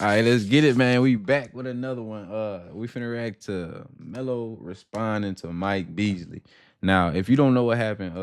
All right, let's get it, man. We back with another one. We finna react to Melo responding to Mike Beasley. Now, if you don't know what happened,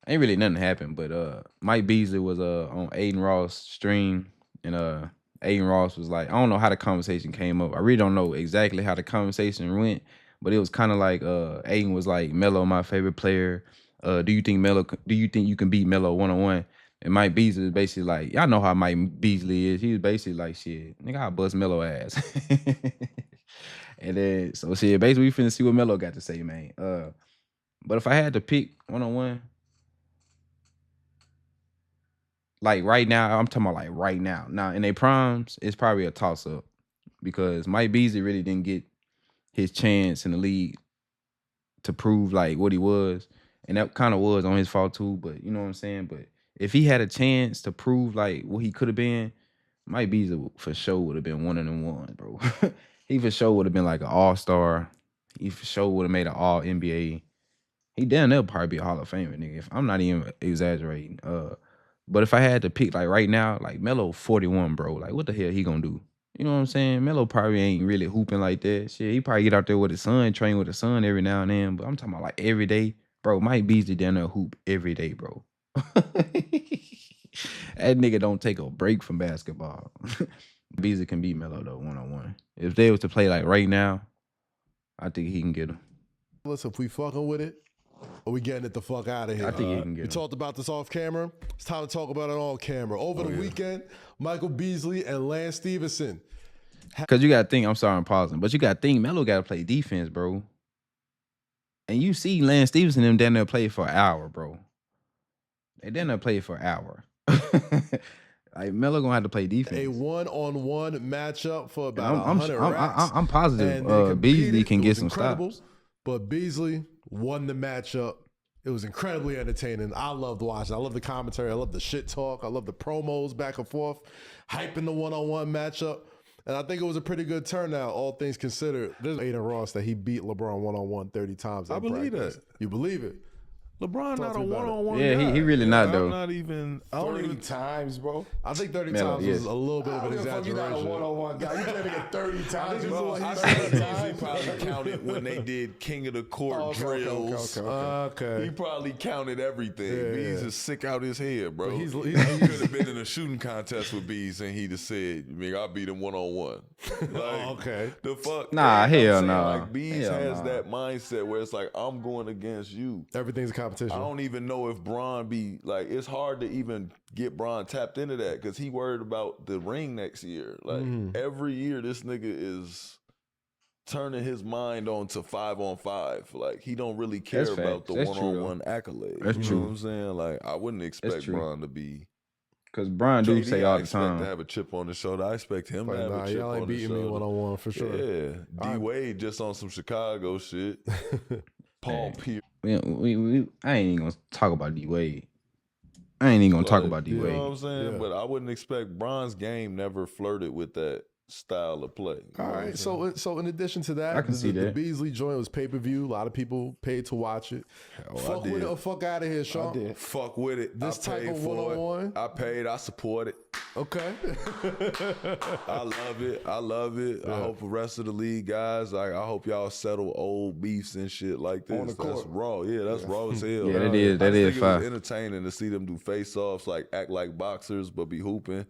ain't really nothing happened, but Mike Beasley was on Aiden Ross stream, and Aiden Ross was like, I don't know how the conversation came up. I really don't know exactly how the conversation went, but it was kind of like Aiden was like, Melo, my favorite player. Do you think you can beat Melo 1-on-1? And Mike Beasley is basically like, y'all know how Mike Beasley is. He was basically like, shit, nigga, I'll bust Melo ass. And then, so shit, basically we finna see what Melo got to say, man. But if I had to pick 1-on-1, like right now, I'm talking about like right now. Now, in their primes, it's probably a toss-up because Mike Beasley really didn't get his chance in the league to prove like what he was. And that kind of was on his fault too, but you know what I'm saying? But if he had a chance to prove like what he could have been, Mike Beasley for sure would have been one of them ones, bro. He for sure would have been like an all-star. He for sure would have made an all NBA. He damn near probably be a Hall of Famer, nigga. If I'm not even exaggerating. But if I had to pick like right now, like Melo 41, bro. Like what the hell he gonna do? You know what I'm saying? Melo probably ain't really hooping like that. Shit, he probably get out there with his son, train with his son every now and then. But I'm talking about like every day. Bro, Mike Beasley down there hoop every day, bro. That nigga don't take a break from basketball. Beasley can beat Melo though, 1-on-1. If they was to play like right now, I think he can get him. Listen, if we fucking with it, or we getting it the fuck out of here. I think he can We get him. talked about this off camera. It's time to talk about it on camera. Over the weekend, Michael Beasley and Lance Stevenson. Cause you gotta think, I'm sorry I'm pausing, but you gotta think Melo gotta play defense, bro. And you see Lance Stevenson them down there play for an hour, bro. They down there play for an hour. Like Melo gonna have to play defense. A one-on-one matchup for And about 100 racks. I'm positive And they Beasley competed. can It get was some incredible, stops. but Beasley won the matchup. It was incredibly entertaining. I loved watching. I love the commentary. I love the shit talk. I love the promos back and forth, hyping the one-on-one matchup. And I think it was a pretty good turnout, all things considered. There's Aiden Ross that he beat LeBron one-on-one 30 times. I believe practice. that. You believe it? LeBron Talk not to a me about it. one-on-one Yeah, guy. he really not, though. I'm not even. I don't 30 even. times, bro. I think 30 Melo, times yes. was a little bit of an You're not a exaggeration. one-on-one guy. You played nigga 30 times. this is bro. what he I said. said Beasley probably counted when they did King of the Court Oh, okay, drills. Okay. He probably counted everything. Yeah, Bees yeah. is sick out his head, bro. But he's- he could have been in a shooting contest with Bees and he'd have said, I beat him one-on-one. Like, Okay. The fuck? Nah, I'm hell saying, nah. Like, Bees Hell has nah. that mindset where it's like, I'm going against you. Everything's a competition. I don't even know if Bron be like. It's hard to even get Bron tapped into that because he worried about the ring next year. Like every year, this nigga is turning his mind on to 5-on-5. Like he don't really care That's about facts. the That's true, one-on-one accolades. That's you true. know what I'm saying? Like I wouldn't expect true. Bron to be. Cause Brian do KD, say all I the expect time. to have a chip on the shoulder. I expect him to But have nah, a chip y'all ain't on the beating me shoulder. one-on-one for sure. Yeah, D Wade just on some Chicago shit. Paul Pierce. I ain't even gonna talk about D Wade. I ain't even gonna talk about D You know what Wade. I'm saying? Yeah. But I wouldn't expect Bron's game never flirted with that style of play. You know All what I'm right, saying? so in addition to that, I can see the that. Beasley joint was pay-per-view. A lot of people paid to watch it. I Fuck did. with it or fuck out of here, Sean. did. Fuck with it. This I type paid of for one-on-one? it. I paid. I support it. Okay. I love it. I love it. I hope the rest of the league guys, I hope y'all settle old beefs and shit like this. On the That's court. raw. Yeah, that's raw as hell. Yeah, that is I just think fire. it was entertaining to see them do face-offs, like act like boxers, but be hooping.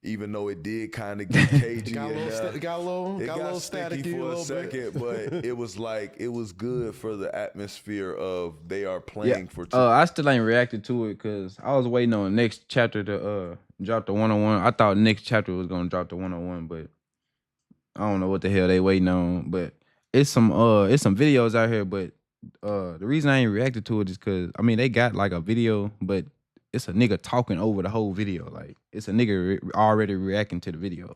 Even though it did kind of get cagey. got a little, and, got a little, it got a little sticky staticky for a little second, bit. but it was like it was good for the atmosphere of they are playing for. I still ain't reacted to it because I was waiting on next chapter to drop the 1-on-1. I thought next chapter was gonna drop the 1-on-1, but I don't know what the hell they waiting on. But it's some videos out here, but the reason I ain't reacted to it is because I mean they got like a video, but it's a nigga talking over the whole video. Like it's a nigga already reacting to the video.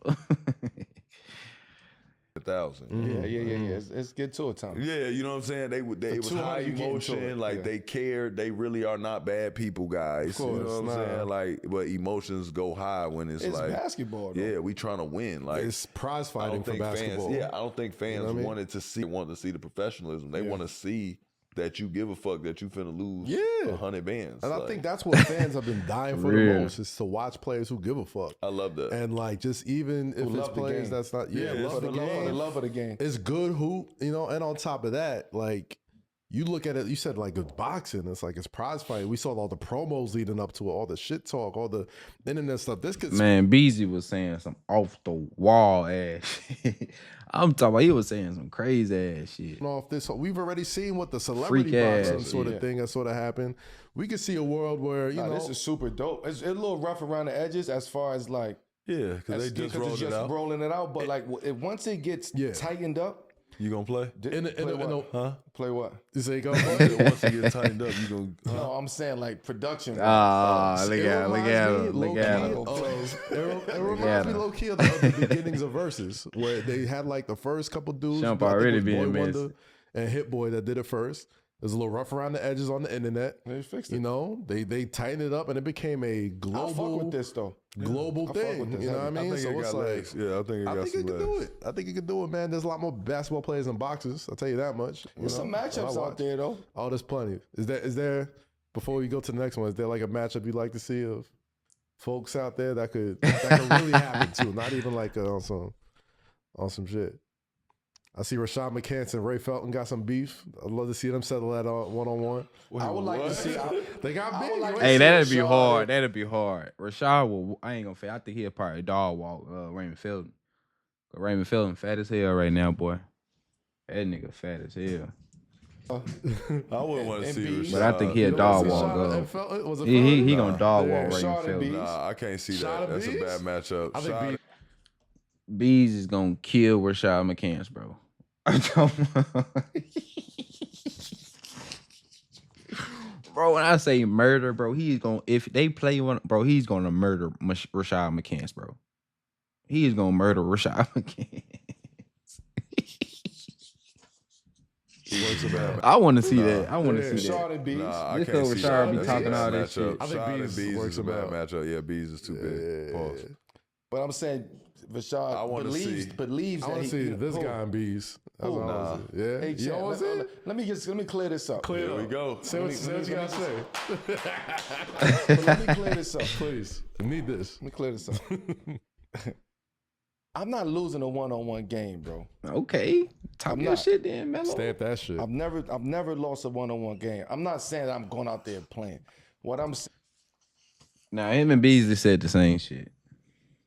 1,000. Yeah. Let's get to it, Tom. Yeah, you know what I'm saying? It was 200, high you get into emotion. it. Like Yeah. they cared. They really are not bad people, guys. Of course, you know what I'm nah. saying? Like, but emotions go high when it's like basketball, though. Yeah, we trying to win. Like It's prize I fighting don't for think basketball. fans. Yeah, I don't think fans what I mean? wanted to see the professionalism. They want to see that you give a fuck that you finna lose Yeah. 100 bands. And like, I think that's what fans have been dying for the Real. most, is to watch players who give a fuck. I love that. And like, just even if it's love the players game. that's not, Yeah, love for the the game. For the love of the game. It's good hoop, you know, and on top of that, like, you look at it, you said like with boxing, it's like it's prize fight. We saw all the promos leading up to it, all the shit talk, all the internet stuff. This could Man, Beasley was saying some off the wall ass shit. I'm talking about he was saying some crazy ass shit. off this. We've already seen what the celebrity Freak boxing ass, sort of yeah. thing that sort of happened. We could see a world where, you know, This is super dope. It's a little rough around the edges as far as like Yeah, because they just rolled it out. rolling it out. But like once it gets Yeah. tightened up, You gonna play? play what? you say go. Once it gets tightened up, you gonna. No, I'm saying like production. Ah, look at It him. Look at him. It reminds me low key of the beginnings of Versus, where they had like the first couple dudes. Shump I think it already was being Boy missed. Wonder and Hit Boy that did it first. It was a little rough around the edges on the internet. They fixed it. You know, they tightened it up and it became a I fuck global with this though. global I fuck thing. with this You know what I heavy. mean? I think it it's got like, legs. Yeah, I think it I got think some it could legs. do it. I think it could do it, man. There's a lot more basketball players than boxers. I'll tell you that much. There's some matchups out there though. Oh, there's plenty. Is there before we go to the next one? Is there like a matchup you'd like to see of folks out there that could really happen too? Not even like on some shit. I see Rashad McCants and Ray Felton got some beef. I'd love to see them settle that on one-on-one. I would like to see. They got I big. would like to Hey, see that'd be Rashad- hard. That'd be hard. Rashad will. I ain't gonna say. I think he'll probably dog walk Raymond Felton. But Raymond Felton fat as hell right now, boy. That nigga fat as hell. I wouldn't want to And see Bees. Rashad. But I think he'll You don't wanna dog see walk. Rashad and Felton? Was it He Felton? gonna dog walk Yeah. Raymond Rashad and Felton. Bees. Nah, I can't see Shot that. of That's a Bees? bad matchup. I think Shot- Bees- Bees is gonna kill Rashad McCants, bro. I don't. Bro, when I say murder, bro, he's gonna if they play one, bro, he's gonna murder Rashad McCants, bro. He is gonna murder Rashad McCants. What's a bad I want to see that. I want to see Rashad that. and Bees. Nah, I This can't hoe see Rashad that. be That's a talking bad all this matchup. shit. I think Shot and Bees Bees works is a him bad out. matchup. Yeah, Bees is too big. Pause. But I'm saying I Rashad wanna believes see- believes. I want to that he- see this who? guy in Bees. That's Who? all I wanna see. Yeah. Hey, You Chad, know what I'm saying? let me clear this up. Clear Here it we up. go. Say what you gotta say. Let me clear this up. Please. I need this. Let me clear this up. I'm not losing a one-on-one game, bro. Okay, talk I'm your not. shit then, Melo. Stamp that shit. I've never lost a one-on-one game. I'm not saying that I'm going out there playing. What I'm saying, Now him and Beasley said the same shit.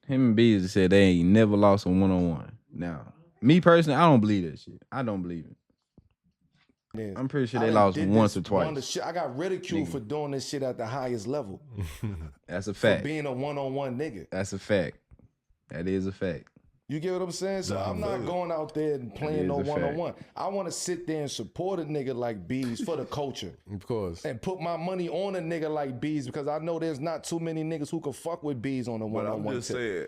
Him and Beasley said they ain't never lost a one-on-one. Now, me personally, I don't believe that shit. I don't believe it. is I'm pretty sure I they done lost did once this or twice. on the shit. I got ridiculed for doing this shit at the highest level. That's a For fact. being a one-on-one nigga. That's a fact. That is a fact. You get what I'm saying? So I'm not going out there and playing is no a fact. one-on-one. I want to sit there and support a nigga like Bees for the culture. Of course. And put my money on a nigga like Bees because I know there's not too many niggas who can fuck with Bees on a But I'm one-on-one just tip. saying,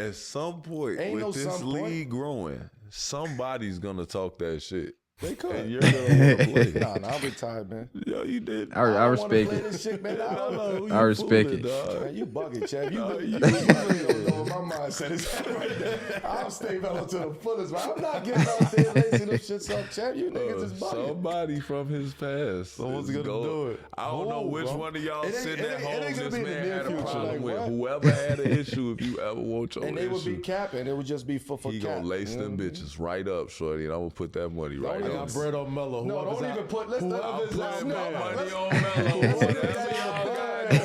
at some point Ain't with no this some point. league growing, somebody's gonna talk that shit. They And could. you're gonna want to play. Nah, I'm retired, man. Yo, you did. I don't wanna respect play it. this shit, man. I don't know. I respect it. Man, you bugging, Chad. You really don't know what my mindset is at right there. I'll stay mellow to the fullest, but I'm not getting out there lacing them shits up, Chad. You niggas is bugging. Somebody from his past. Someone's is gonna do it. I don't know Who, which bro? one of y'all It ain't- sitting it at ain't- it home ain't gonna this be in the man near had a future. problem Like, with. what? Whoever had an issue, if you ever want your And they would be issue, capping. It would just be for he cap. gonna lace You know them what I mean? bitches right up, shorty, and I'm gonna put that money right I on. got bread on Mello. No, Whoever's don't out- even put. Let's whoever's let's out snip there. that. Money on Let's Mello. snip Whatever that y'all in the got bud. going. No.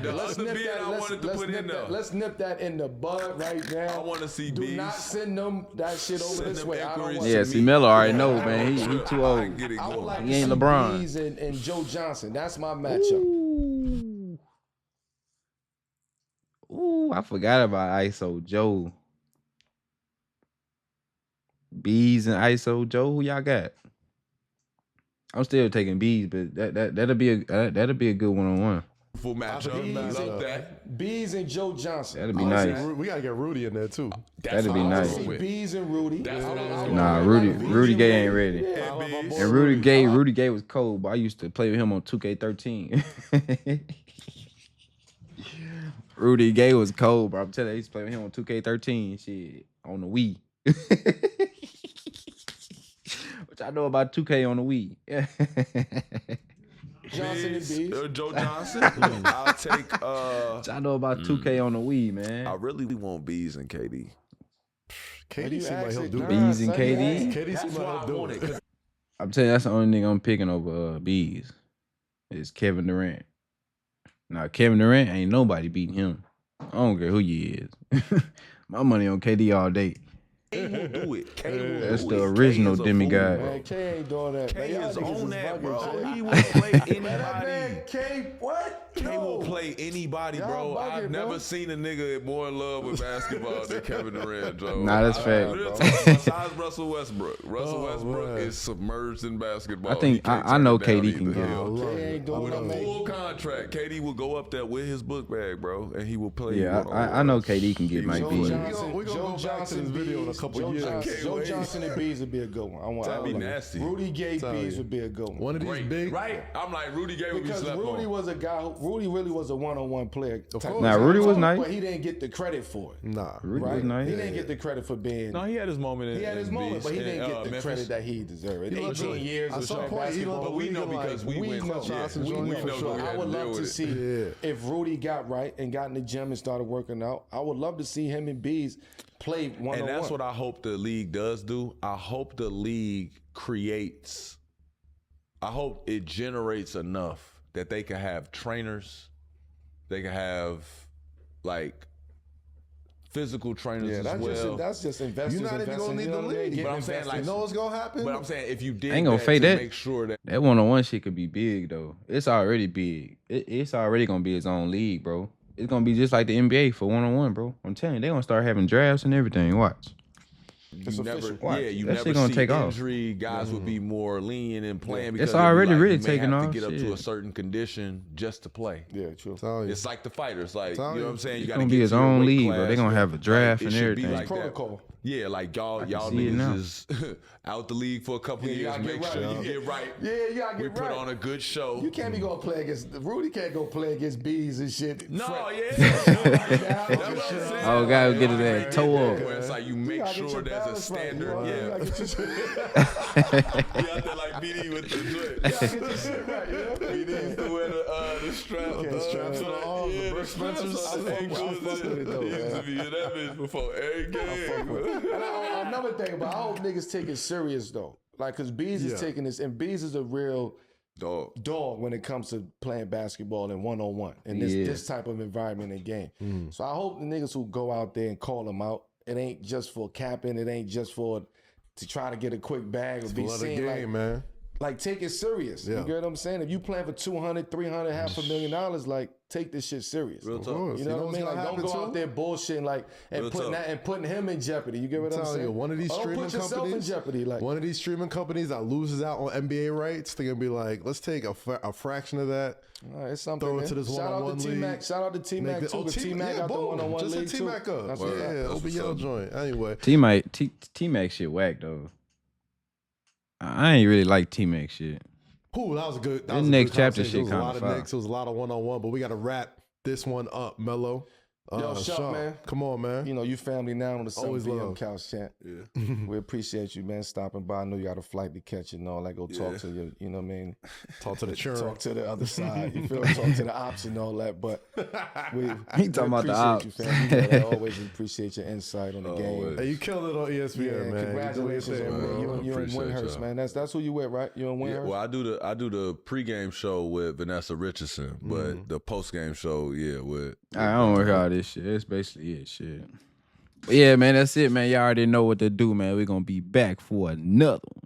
But the Let's other nip bid that. I wanted to Let's put in nip there. that. Let's nip that in the bud right now. I wanna see Do Bees. not send them that shit over Send this them way. I don't inquiries want. Yeah, to see, me. Melo already know, Yeah, man. He too I old. get it I would going. like He to ain't see LeBron. Bees and Joe Johnson. That's my matchup. Ooh, I forgot about ISO Joe. Bees and ISO Joe. Who y'all got? I'm still taking Bees, but that'll be a good one-on-one. Full matchup. Bees Love and, that. Bees and Joe Johnson. That'd be I wanna see nice. We gotta get Rudy in there too. That'd be I want nice. to see Bees and Rudy. That's what I was Nah, Rudy Gay ain't ready. Yeah. Bees. And Rudy Gay was cold, but I used to play with him on 2K13. Rudy Gay was cold, bro. I'm telling you, I used to play with him on 2K13. Shit, on the Wii. What I know about 2K on the Wii. Johnson and Bees. Joe Johnson. I'll take. I know about 2K on the Wii, man. I really want Bees and KD. KD seems like he'll do it. Bees and KD? KD seems like he'll do it. I'm telling you, that's the only nigga I'm picking over Bees. Is Kevin Durant. Now, Kevin Durant ain't nobody beating him. I don't care who you is. My money on KD all day. K will do it. That's the original demigod. Man, K ain't doing that. K man. is Y'all niggas on that, bro. bugging, He will play anybody. Man, K, what? K will play anybody, Y'all bro. bugging, I've bro. never seen a nigga more in love with basketball than Kevin Durant, Joe. Nah, that's fact. Real talk, besides Russell Westbrook. Russell Westbrook man. is submerged in basketball. I think He can't I turn know it down KD can either. get I it. love K it. ain't doing With no a man. full contract, KD will go up there with his book bag, bro, and he will play. Yeah, I know KD can get Mike Joe Beasley. Johnson, We gonna Joe go back to Johnson this video in a Bees, couple Joe years. Johnson, Can't Joe wait. Johnson and Bees would be a good one. That'd be nasty. Rudy Gay Tell Bees you. would be a good one. One of these Great, big. right? I'm like Rudy Gay would be Because slept Rudy on. was a guy Rudy really was a one-on-one player. Of type course. Nah, Rudy was nice. But he didn't get the credit for it. Nah. Rudy Right? was nice. He didn't get the credit for being. No, he had his moment. He had his moment, but he didn't get the Memphis. credit that he deserved. He looked 18 good. years At of some playing point, he basketball. looked But we know like, because we went know. from Johnson we Jr. know for go sure. ahead I would and deal love to with it. see Yeah. if Rudy got right and got in the gym and started working out. I would love to see him and Bees play one-on-one. And that's what I hope the league does do. I hope the league creates, I hope it generates enough that they can have trainers, they can have like physical trainers Yeah, as well. that's just investors. You're not even gonna investing, need you know the what I mean? league. Getting But I'm saying, like, You know what's gonna happen? But I'm saying if you did I ain't gonna that fade to that. make sure that That one-on-one shit could be big though. It's already big. It's already gonna be its own league, bro. It's gonna be just like the NBA for one-on-one, bro. I'm telling you, they gonna start having drafts and everything. Watch. you never, Watch. you That never shit gonna see take off. injury. Guys would be more lenient in playing because It's it'd be already like really you may taking have off, to get up to shit. a certain condition just to play. Yeah, true. Tell you. It's like the fighters, like Tell you know you. what I'm saying. You It's got to gonna get be his to your own weight league, bro. class. They gonna have a draft it and should be everything. like that. Protocol. Yeah, like y'all see it now. niggas is out the league for a couple Yeah, you years. gotta get Make sure right. you get right. Yeah, you gotta get We put right. on a good show. You can't be going to play against Rudy. Can't go play against Bees and shit. No, Fred- yeah. That's what I'm shit saying. Oh, God, get his Like, ass toe up. Where it's like you You make gotta get sure your there's a balance right. standard. You Yeah. gotta get your shit You out there like BD with the joint. get your shit right. You know? BD used to wear the strap. The straps on the arms, the Brooks Spencers. straps on the I fuck ankles. with it though, He used to man. be in that bitch before every game. And another thing, but I hope niggas take it serious though. Like, cause Bees is Yeah. taking this, and Bees is a real Dog. when it comes to playing basketball and one-on-one in Yeah. this type of environment and game. So I hope the niggas who go out there and call them out, it ain't just for capping, it ain't just for to try to get a quick bag or be Blood of seen game, man. like take it serious. Yeah. You get what I'm saying? If you playing for $200, $300, $500,000, like take this shit serious. Real Of talk. course. You know what I what's mean? gonna Like, don't happen, go out too? there bullshitting like and Real putting talk. that and putting him in jeopardy. You get what I'm Telling saying? you, one of these Or don't streaming put yourself companies, in jeopardy. Like, one of these streaming companies that loses out on NBA rights, they're gonna be like, let's take a fraction of that. it's something. Throw it man. to this Shout out one-on-one to league. T-Mac. Shout out to T-Mac too. Because T-Mac got the one-on-one Just league hit too. T-Mac up. That's Yeah, what's up. That's what's OBL up. joint. Anyway, T-Mac shit whack though. I ain't really like T-Mac shit. cool. That was a good. That That was a next good chapter conversation. shit It was a lot kinda of fire. Knicks. It was a lot of one-on-one, but we got to wrap this one up, Mello. Yo, Shuck, Shuck, man. come on, man. You know, you family now on the 7 Always p.m. love. couch chat. Yeah. We appreciate you, man, stopping by. I know you got a flight to catch and all that. Go talk Yeah. to your, you know what I mean? Talk to the churn. Talk to the other side. You feel me? Talk to the ops and all that. But we He talking about the appreciate you, ops. fam. You know that. I always appreciate your insight on the game. Always. Hey, you killed it on ESPN, Yeah, man. You did your congratulations thing, on bro. you and Appreciate Winhurst, y'all. man. That's who you with, right? You and Yeah, Winhurst? well, I do the pregame show with Vanessa Richardson, but the postgame show, with I don't work all this shit. That's basically it, shit. But yeah, man, that's it, man. Y'all already know what to do, man. We're gonna be back for another one.